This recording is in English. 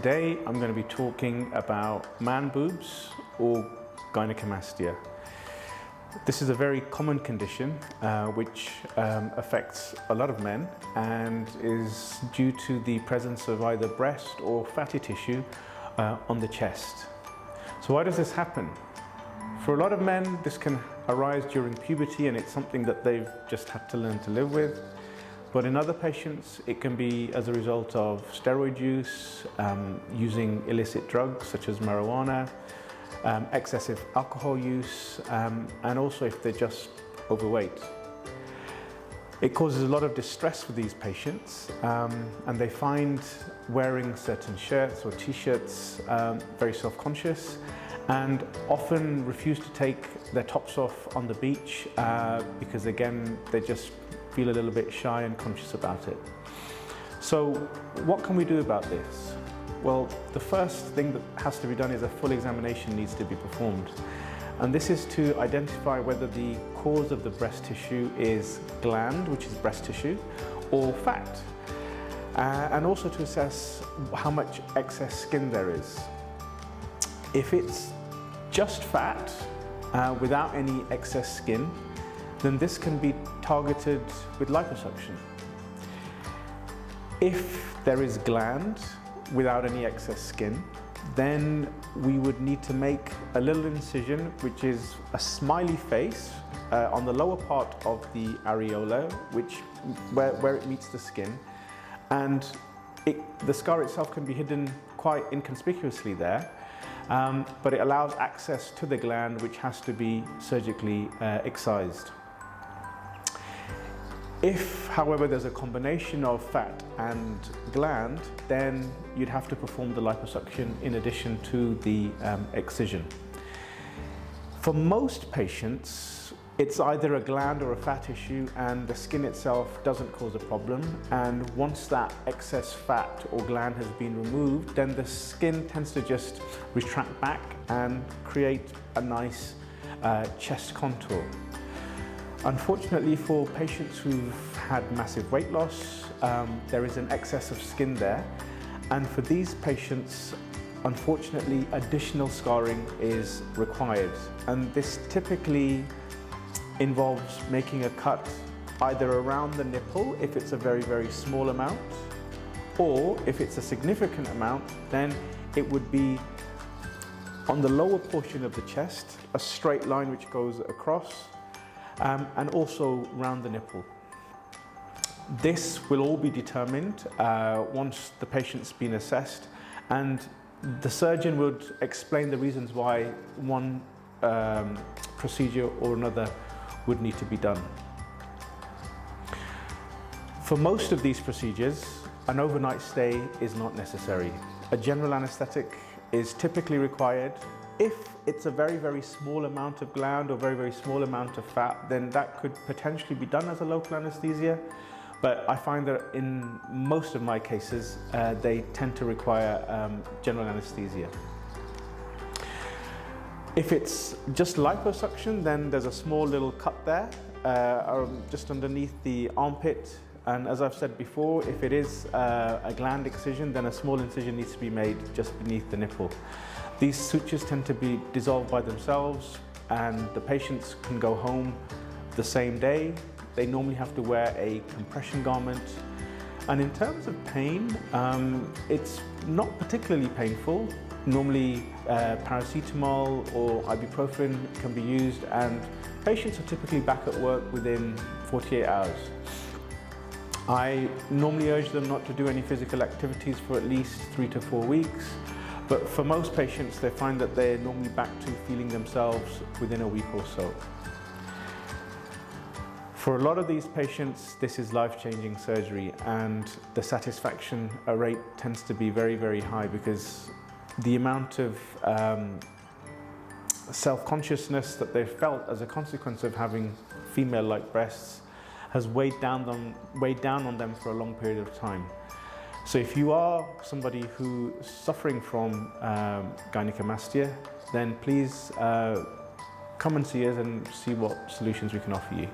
Today I'm going to be talking about man boobs or gynaecomastia. This is a very common condition which affects a lot of men and is due to the presence of either breast or fatty tissue on the chest. So why does this happen? For a lot of men, this can arise during puberty and it's something that they've just had to learn to live with. But in other patients, it can be as a result of steroid use, using illicit drugs such as marijuana, excessive alcohol use, and also if they're just overweight. It causes a lot of distress for these patients, and they find wearing certain shirts or t-shirts very self-conscious, and often refuse to take their tops off on the beach because again, they just feel a little bit shy and conscious about it. So what can we do about this? Well, the first thing that has to be done is a full examination needs to be performed. And this is to identify whether the cause of the breast tissue is gland, which is breast tissue, or fat. And also to assess how much excess skin there is. If it's just fat without any excess skin, then this can be targeted with liposuction. If there is gland without any excess skin, then we would need to make a little incision, which is a smiley face on the lower part of the areola, where it meets the skin. And the scar itself can be hidden quite inconspicuously there, but it allows access to the gland, which has to be surgically excised. If, however, there's a combination of fat and gland, then you'd have to perform the liposuction in addition to the excision. For most patients, it's either a gland or a fat issue, and the skin itself doesn't cause a problem. And once that excess fat or gland has been removed, then the skin tends to just retract back and create a nice chest contour. Unfortunately, for patients who've had massive weight loss, there is an excess of skin there. And for these patients, unfortunately, additional scarring is required. And this typically involves making a cut either around the nipple, if it's a very, very small amount, or if it's a significant amount, then it would be on the lower portion of the chest, a straight line which goes across, and also round the nipple. This will all be determined once the patient's been assessed, and the surgeon would explain the reasons why one procedure or another would need to be done. For most of these procedures, an overnight stay is not necessary. A general anesthetic is typically required. If it's a very, very small amount of gland or very, very small amount of fat, then that could potentially be done as a local anesthesia. But I find that in most of my cases, they tend to require general anesthesia. If it's just liposuction, then there's a small little cut there, just underneath the armpit. And as I've said before, if it is a gland excision, then a small incision needs to be made just beneath the nipple. These sutures tend to be dissolved by themselves, and the patients can go home the same day. They normally have to wear a compression garment. And in terms of pain, it's not particularly painful. Normally paracetamol or ibuprofen can be used, and patients are typically back at work within 48 hours. I normally urge them not to do any physical activities for at least 3 to 4 weeks. But for most patients, they find that they're normally back to feeling themselves within a week or so. For a lot of these patients, this is life-changing surgery, and the satisfaction rate tends to be very, very high because the amount of self-consciousness that they've felt as a consequence of having female-like breasts has weighed down on them for a long period of time. So if you are somebody who is suffering from gynaecomastia, then please come and see us and see what solutions we can offer you.